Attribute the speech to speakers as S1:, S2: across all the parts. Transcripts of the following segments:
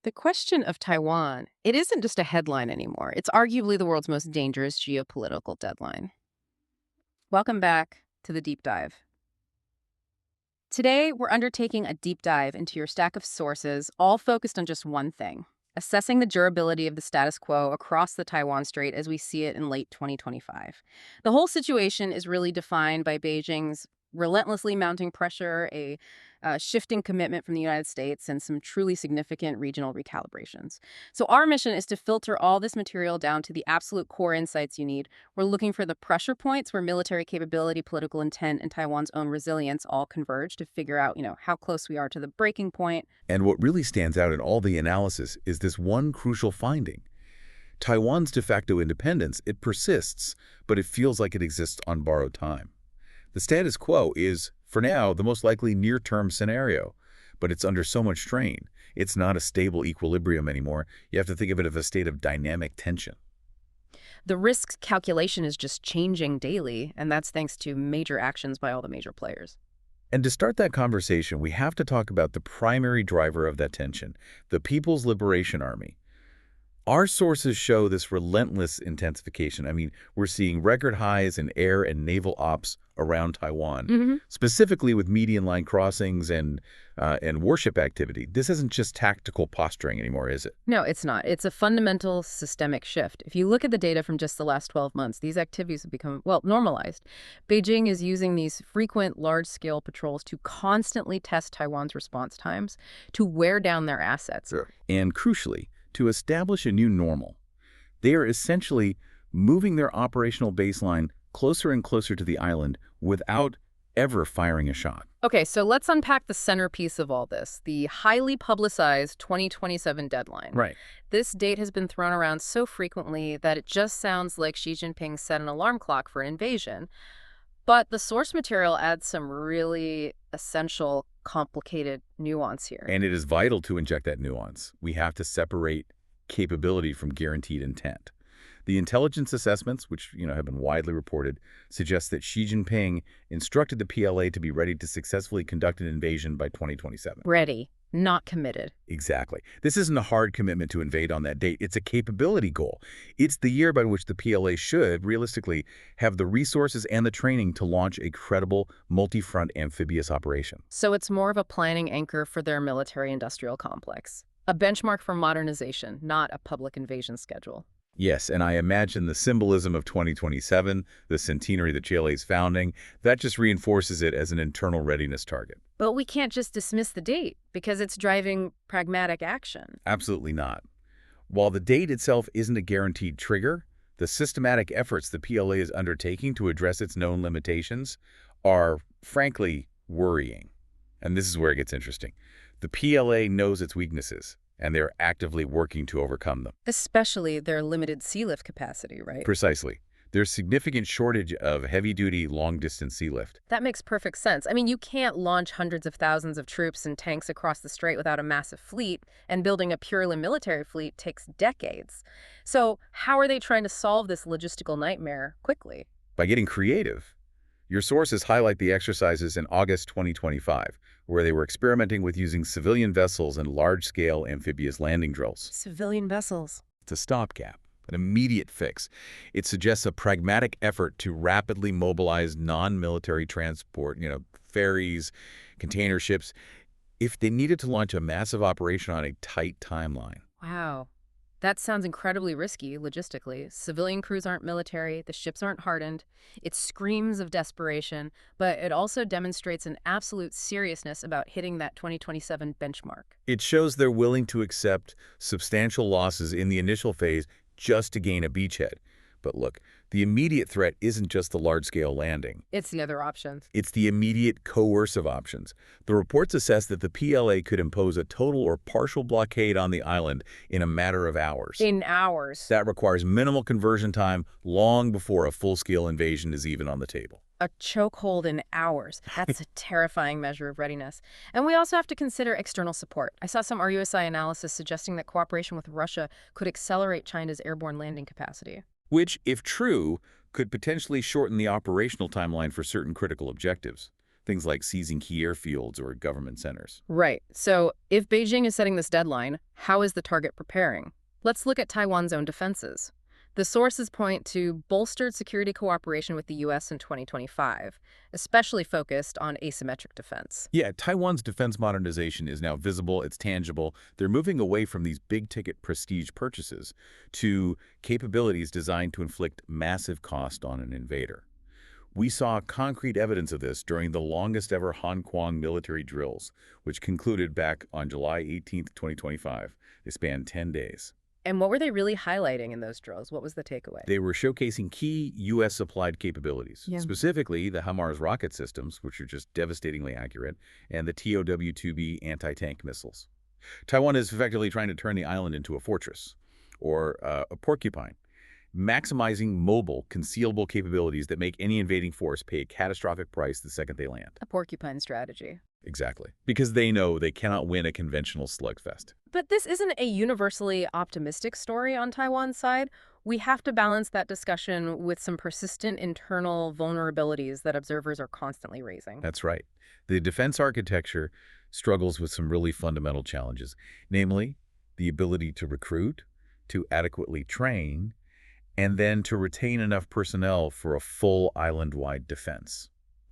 S1: The question of Taiwan, it isn't just a headline anymore. It's arguably the world's most dangerous geopolitical deadline. Welcome back to the deep dive. Today, we're undertaking a deep dive into your stack of sources, all focused on just one thing: assessing the durability of the status quo across the Taiwan Strait as we see it in late 2025. The whole situation is really defined by Beijing's relentlessly mounting pressure, a shifting commitment from the United States, and some truly significant regional recalibrations. So, our mission is to filter all this material down to the absolute core insights you need. We're looking for the pressure points where military capability, political intent, and Taiwan's own resilience all converge to figure out, how close we are to the breaking point.
S2: And what really stands out in all the analysis is this one crucial finding. Taiwan's de facto independence, it persists, but it feels like it exists on borrowed time. The status quo is, for now, the most likely near-term scenario, but it's under so much strain. It's not a stable equilibrium anymore. You have to think of it as a state of dynamic tension.
S1: The risk calculation is just changing daily, and that's thanks to major actions by all the major players.
S2: And to start that conversation, we have to talk about the primary driver of that tension, the People's Liberation Army. Our sources show this relentless intensification. I mean, we're seeing record highs in air and naval ops around Taiwan, specifically with median line crossings and warship activity. This isn't just tactical posturing anymore, is it?
S1: No, it's not. It's a fundamental systemic shift. If you look at the data from just the last 12 months, these activities have become, well, normalized. Beijing is using these frequent large-scale patrols to constantly test Taiwan's response times, to wear down their assets.
S2: Sure. And crucially, to establish a new normal. They are essentially moving their operational baseline closer and closer to the island without ever firing a shot.
S1: Okay, so let's unpack the centerpiece of all this, the highly publicized 2027 deadline.
S2: Right.
S1: This date has been thrown around so frequently that it just sounds like Xi Jinping set an alarm clock for an invasion. But the source material adds some really essential, complicated nuance here.
S2: And it is vital to inject that nuance. We have to separate capability from guaranteed intent. The intelligence assessments, which have been widely reported, suggest that Xi Jinping instructed the PLA to be ready to successfully conduct an invasion by 2027.
S1: Ready, not committed.
S2: Exactly. This isn't a hard commitment to invade on that date. It's a capability goal. It's the year by which the PLA should, realistically, have the resources and the training to launch a credible, multi-front amphibious operation.
S1: So it's more of a planning anchor for their military-industrial complex. A benchmark for modernization, not a public invasion schedule.
S2: Yes, and I imagine the symbolism of 2027, the centenary of the PLA's founding, that just reinforces it as an internal readiness target.
S1: But we can't just dismiss the date because it's driving pragmatic action.
S2: Absolutely not. While the date itself isn't a guaranteed trigger, the systematic efforts the PLA is undertaking to address its known limitations are, frankly, worrying. And this is where it gets interesting. The PLA knows its weaknesses, and they're actively working to overcome them.
S1: Especially their limited sea lift capacity, right?
S2: Precisely. There's significant shortage of heavy-duty, long-distance sea lift.
S1: That makes perfect sense. I mean, you can't launch hundreds of thousands of troops and tanks across the strait without a massive fleet, and building a purely military fleet takes decades. So how are they trying to solve this logistical nightmare quickly?
S2: By getting creative. Your sources highlight the exercises in August 2025, where they were experimenting with using civilian vessels and large-scale amphibious landing drills.
S1: Civilian vessels.
S2: It's a stopgap, an immediate fix. It suggests a pragmatic effort to rapidly mobilize non-military transport, ferries, container ships, if they needed to launch a massive operation on a tight timeline.
S1: Wow. That sounds incredibly risky logistically. Civilian crews aren't military, the ships aren't hardened. It screams of desperation, but it also demonstrates an absolute seriousness about hitting that 2027 benchmark.
S2: It shows they're willing to accept substantial losses in the initial phase just to gain a beachhead. But look, the immediate threat isn't just the large-scale landing.
S1: It's the other options.
S2: It's the immediate coercive options. The reports assess that the PLA could impose a total or partial blockade on the island in a matter of hours.
S1: In hours.
S2: That requires minimal conversion time long before a full-scale invasion is even on the table.
S1: A chokehold in hours. That's a terrifying measure of readiness. And we also have to consider external support. I saw some RUSI analysis suggesting that cooperation with Russia could accelerate China's airborne landing capacity.
S2: Which, if true, could potentially shorten the operational timeline for certain critical objectives. things like seizing key airfields or government centers.
S1: Right. So if Beijing is setting this deadline, how is the target preparing? Let's look at Taiwan's own defenses. The sources point to bolstered security cooperation with the U.S. in 2025, especially focused on asymmetric defense.
S2: Yeah, Taiwan's defense modernization is now visible, it's tangible. They're moving away from these big-ticket prestige purchases to capabilities designed to inflict massive cost on an invader. We saw concrete evidence of this during the longest-ever Hong Kong military drills, which concluded back on July 18th, 2025. They spanned 10 days.
S1: And what were they really highlighting in those drills? What was the takeaway?
S2: They were showcasing key U.S.-supplied capabilities,
S1: Yeah.
S2: specifically the HIMARS rocket systems, which are just devastatingly accurate, and the TOW-2B anti-tank missiles. Taiwan is effectively trying to turn the island into a fortress, or a porcupine, maximizing mobile, concealable capabilities that make any invading force pay a catastrophic price the second they land.
S1: A porcupine strategy.
S2: Exactly. Because they know they cannot win a conventional slugfest.
S1: But this isn't a universally optimistic story on Taiwan's side. We have to balance that discussion with some persistent internal vulnerabilities that observers are constantly raising.
S2: That's right. The defense architecture struggles with some really fundamental challenges, namely the ability to recruit, to adequately train, and then to retain enough personnel for a full island-wide defense.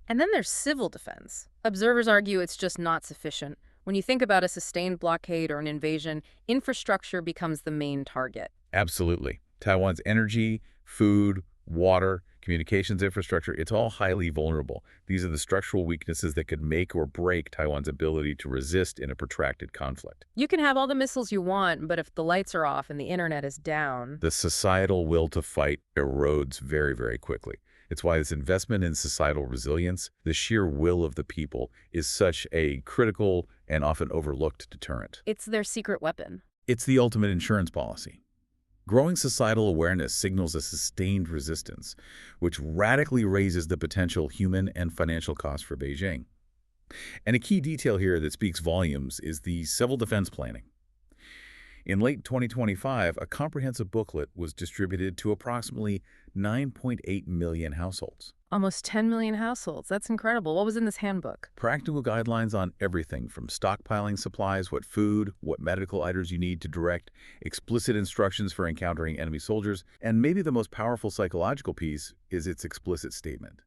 S1: And then there's civil defense. Observers argue it's just not sufficient. When you think about a sustained blockade or an invasion, infrastructure becomes the main target.
S2: Absolutely. Taiwan's energy, food, water, communications infrastructure, it's all highly vulnerable. These are the structural weaknesses that could make or break Taiwan's ability to resist in a protracted conflict.
S1: You can have all the missiles you want, but if the lights are off and the internet is down...
S2: The societal will to fight erodes very, very quickly. It's why this investment in societal resilience, the sheer will of the people, is such a critical and often overlooked deterrent.
S1: It's their secret weapon.
S2: It's the ultimate insurance policy. Growing societal awareness signals a sustained resistance, which radically raises the potential human and financial costs for Beijing. And a key detail here that speaks volumes is the civil defense planning. In late 2025, a comprehensive booklet was distributed to approximately 9.8 million households.
S1: Almost 10 million households. That's incredible. What was in this handbook?
S2: Practical guidelines on everything from stockpiling supplies, what food, what medical items you need to direct, explicit instructions for encountering enemy soldiers, and maybe the most powerful psychological piece is its explicit statement.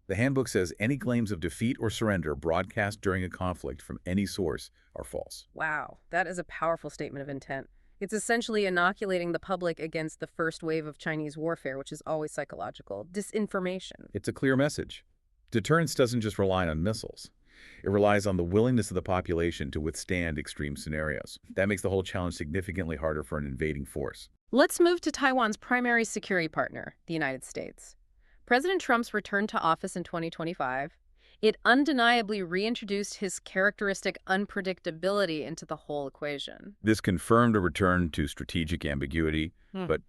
S2: The handbook says any claims of defeat or surrender broadcast during a conflict from any source are false.
S1: Wow, that is a powerful statement of intent. It's essentially inoculating the public against the first wave of Chinese warfare, which is always psychological, disinformation.
S2: It's a clear message. Deterrence doesn't just rely on missiles. It relies on the willingness of the population to withstand extreme scenarios. That makes the whole challenge significantly harder for an invading force.
S1: Let's move to Taiwan's primary security partner, the United States. President Trump's return to office in 2025, it undeniably reintroduced his characteristic unpredictability into the whole equation.
S2: This confirmed a return to strategic ambiguity, but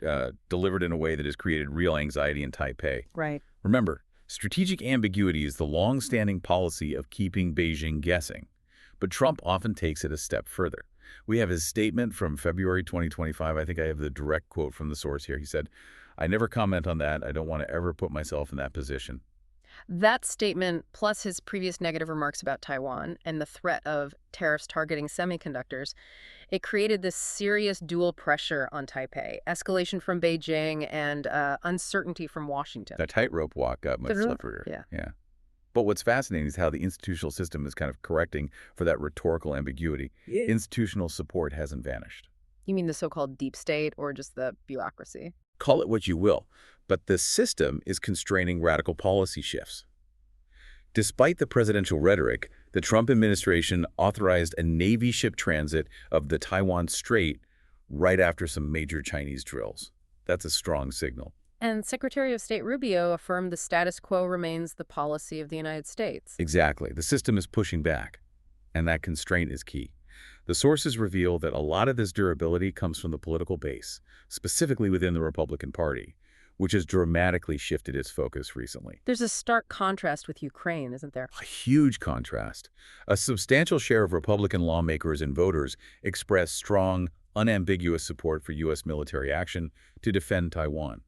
S2: delivered in a way that has created real anxiety in Taipei.
S1: Right.
S2: Remember, strategic ambiguity is the long-standing policy of keeping Beijing guessing, but Trump often takes it a step further. We have his statement from February 2025. I think I have the direct quote from the source here. He said, "I never comment on that. I don't want to ever put myself in that position."
S1: That statement, plus his previous negative remarks about Taiwan and the threat of tariffs targeting semiconductors, it created this serious dual pressure on Taipei, escalation from Beijing and uncertainty from Washington.
S2: That tightrope walk got much slipperier.
S1: Yeah.
S2: But what's fascinating is how the institutional system is kind of correcting for that rhetorical ambiguity.
S1: Yeah.
S2: Institutional support hasn't vanished.
S1: You mean the so-called deep state or just the bureaucracy?
S2: Call it what you will, but the system is constraining radical policy shifts. Despite the presidential rhetoric, the Trump administration authorized a Navy ship transit of the Taiwan Strait right after some major Chinese drills. That's a strong signal.
S1: And Secretary of State Rubio affirmed the status quo remains the policy of the United States.
S2: Exactly. The system is pushing back, and that constraint is key. The sources reveal that a lot of this durability comes from the political base, specifically within the Republican Party, which has dramatically shifted its focus recently.
S1: There's a stark contrast with Ukraine, isn't there?
S2: A huge contrast. A substantial share of Republican lawmakers and voters express strong, unambiguous support for U.S. military action to defend Taiwan.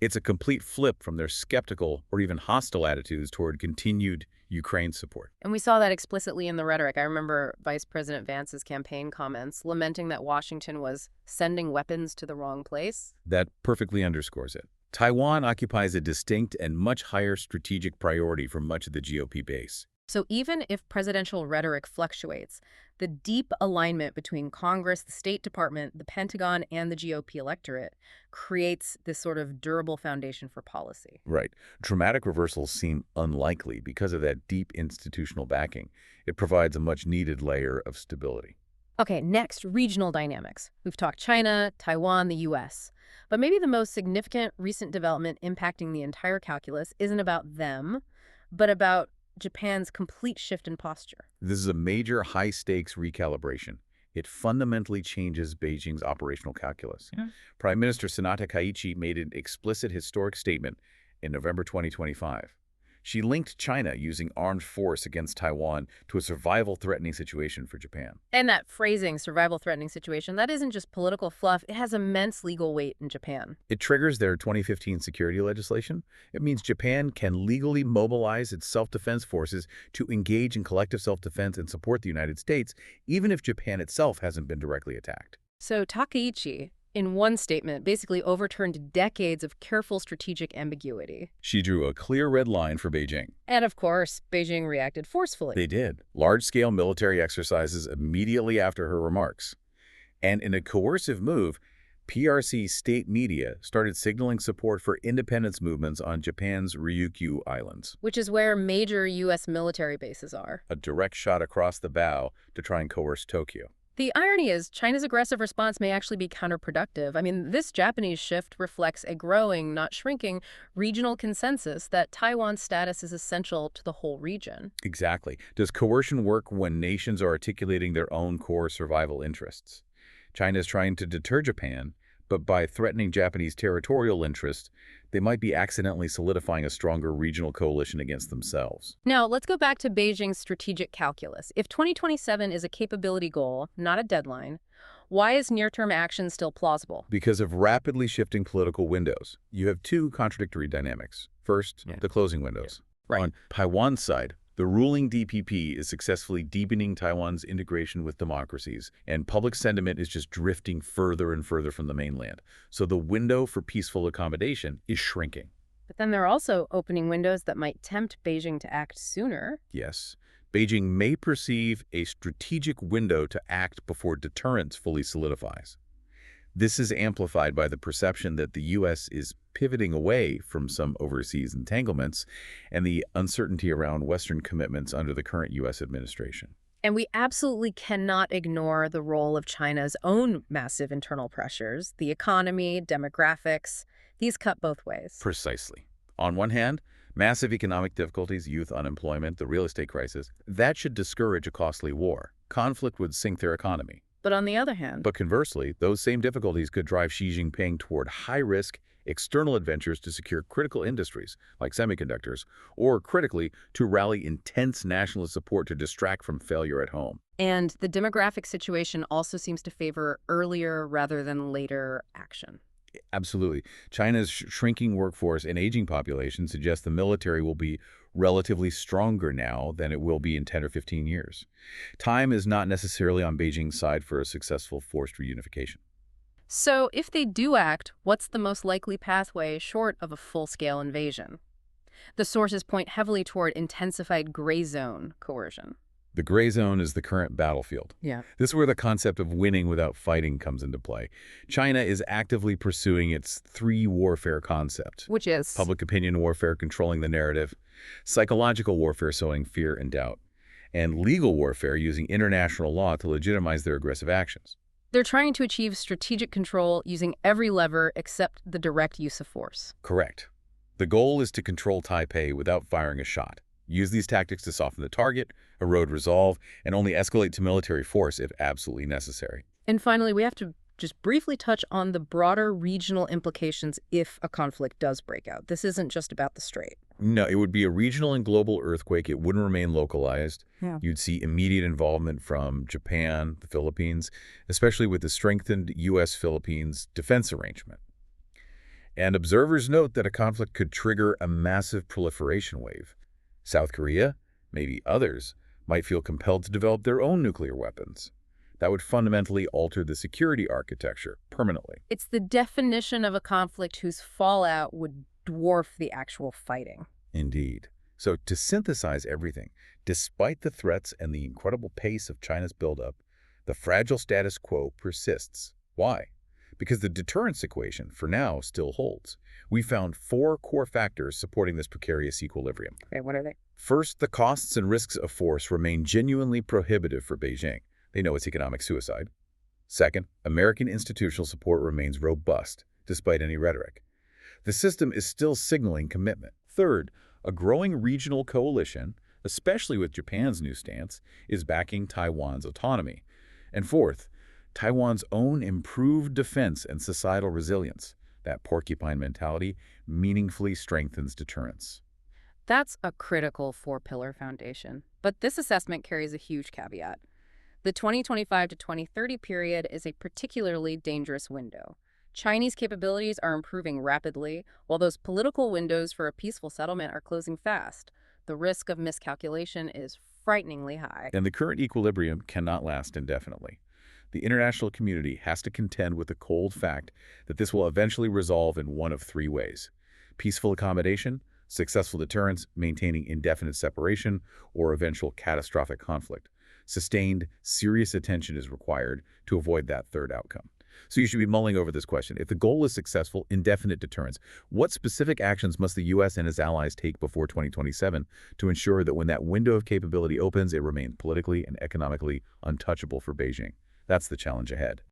S2: It's a complete flip from their skeptical or even hostile attitudes toward continued Ukraine support.
S1: And we saw that explicitly in the rhetoric. I remember Vice President Vance's campaign comments lamenting that Washington was sending weapons to the wrong place.
S2: That perfectly underscores it. Taiwan occupies a distinct and much higher strategic priority for much of the GOP base.
S1: So even if presidential rhetoric fluctuates, the deep alignment between Congress, the State Department, the Pentagon, and the GOP electorate creates this sort of durable foundation for policy.
S2: Right. Dramatic reversals seem unlikely because of that deep institutional backing. It provides a much-needed layer of stability.
S1: Okay, next, regional dynamics. We've talked China, Taiwan, the U.S. But maybe the most significant recent development impacting the entire calculus isn't about them, but about Japan's complete shift in posture.
S2: This is a major high-stakes recalibration. It fundamentally changes Beijing's operational calculus.
S1: Yeah.
S2: Prime Minister Sanata Kaiichi made an explicit historic statement in November 2025. She linked China using armed force against Taiwan to a survival-threatening situation for Japan.
S1: And that phrasing, survival-threatening situation, that isn't just political fluff. It has immense legal weight in Japan.
S2: It triggers their 2015 security legislation. It means Japan can legally mobilize its self-defense forces to engage in collective self-defense and support the United States, even if Japan itself hasn't been directly attacked.
S1: So Takaichi, in one statement, basically overturned decades of careful strategic ambiguity.
S2: She drew a clear red line for Beijing.
S1: And of course, Beijing reacted forcefully.
S2: They did. Large-scale military exercises immediately after her remarks. And in a coercive move, PRC state media started signaling support for independence movements on Japan's Ryukyu Islands.
S1: Which is where major U.S. military bases are.
S2: A direct shot across the bow to try and coerce Tokyo.
S1: The irony is China's aggressive response may actually be counterproductive. I mean, this Japanese shift reflects a growing, not shrinking, regional consensus that Taiwan's status is essential to the whole region.
S2: Exactly. Does coercion work when nations are articulating their own core survival interests? China is trying to deter Japan, but by threatening Japanese territorial interests, they might be accidentally solidifying a stronger regional coalition against themselves.
S1: Now, let's go back to Beijing's strategic calculus. If 2027 is a capability goal, not a deadline, why is near-term action still plausible?
S2: Because of rapidly shifting political windows, you have two contradictory dynamics. First, the closing windows.
S1: Right.
S2: On Taiwan's side, the ruling DPP is successfully deepening Taiwan's integration with democracies, and public sentiment is just drifting further and further from the mainland. So the window for peaceful accommodation is shrinking.
S1: But then there are also opening windows that might tempt Beijing to act sooner.
S2: Yes, Beijing may perceive a strategic window to act before deterrence fully solidifies. This is amplified by the perception that the U.S. is pivoting away from some overseas entanglements and the uncertainty around Western commitments under the current U.S. administration.
S1: And we absolutely cannot ignore the role of China's own massive internal pressures, the economy, demographics. These cut both ways.
S2: Precisely. On one hand, massive economic difficulties, youth unemployment, the real estate crisis, that should discourage a costly war. Conflict would sink their economy.
S1: But on the other hand,
S2: But conversely, those same difficulties could drive Xi Jinping toward high-risk external adventures to secure critical industries, like semiconductors, or critically, to rally intense nationalist support to distract from failure at home.
S1: and the demographic situation also seems to favor earlier rather than later action.
S2: Absolutely. China's shrinking workforce and aging population suggest the military will be relatively stronger now than it will be in 10 or 15 years. Time is not necessarily on Beijing's side for a successful forced reunification.
S1: So if they do act, what's the most likely pathway short of a full-scale invasion? The sources point heavily toward intensified gray zone coercion.
S2: The gray zone is the current battlefield.
S1: Yeah.
S2: This is where the concept of winning without fighting comes into play. China is actively pursuing its three warfare concept.
S1: Which is?
S2: Public opinion warfare controlling the narrative, psychological warfare sowing fear and doubt, and legal warfare using international law to legitimize their aggressive actions.
S1: They're trying to achieve strategic control using every lever except the direct use of force.
S2: Correct. The goal is to control Taipei without firing a shot. Use these tactics to soften the target, erode resolve, and only escalate to military force if absolutely necessary.
S1: And finally, we have to just briefly touch on the broader regional implications if a conflict does break out. This isn't just about the Strait.
S2: No, it would be a regional and global earthquake. It wouldn't remain localized.
S1: Yeah.
S2: You'd see immediate involvement from Japan, the Philippines, especially with the strengthened U.S.-Philippines defense arrangement. And observers note that a conflict could trigger a massive proliferation wave. South Korea, Maybe others might feel compelled to develop their own nuclear weapons. That would fundamentally alter the security architecture permanently.
S1: It's the definition of a conflict whose fallout would dwarf the actual fighting.
S2: Indeed. So to synthesize everything, despite the threats and the incredible pace of China's buildup, the fragile status quo persists. Why? Because the deterrence equation, for now, still holds. We found four core factors supporting this precarious equilibrium.
S1: Okay, what are they?
S2: First, the costs and risks of force remain genuinely prohibitive for Beijing. They know it's economic suicide. Second, American institutional support remains robust, despite any rhetoric. The system is still signaling commitment. Third, a growing regional coalition, especially with Japan's new stance, is backing Taiwan's autonomy. And fourth, Taiwan's own improved defense and societal resilience, that porcupine mentality, meaningfully strengthens deterrence.
S1: That's a critical four-pillar foundation. But this assessment carries a huge caveat. The 2025 to 2030 period is a particularly dangerous window. Chinese capabilities are improving rapidly, while those political windows for a peaceful settlement are closing fast. The risk of miscalculation is frighteningly high.
S2: And the current equilibrium cannot last indefinitely. The international community has to contend with the cold fact that this will eventually resolve in one of three ways: peaceful accommodation, successful deterrence, maintaining indefinite separation, or eventual catastrophic conflict. Sustained, serious attention is required to avoid that third outcome. So you should be mulling over this question. If the goal is successful, indefinite deterrence, what specific actions must the U.S. and its allies take before 2027 to ensure that when that window of capability opens, it remains politically and economically untouchable for Beijing? That's the challenge ahead.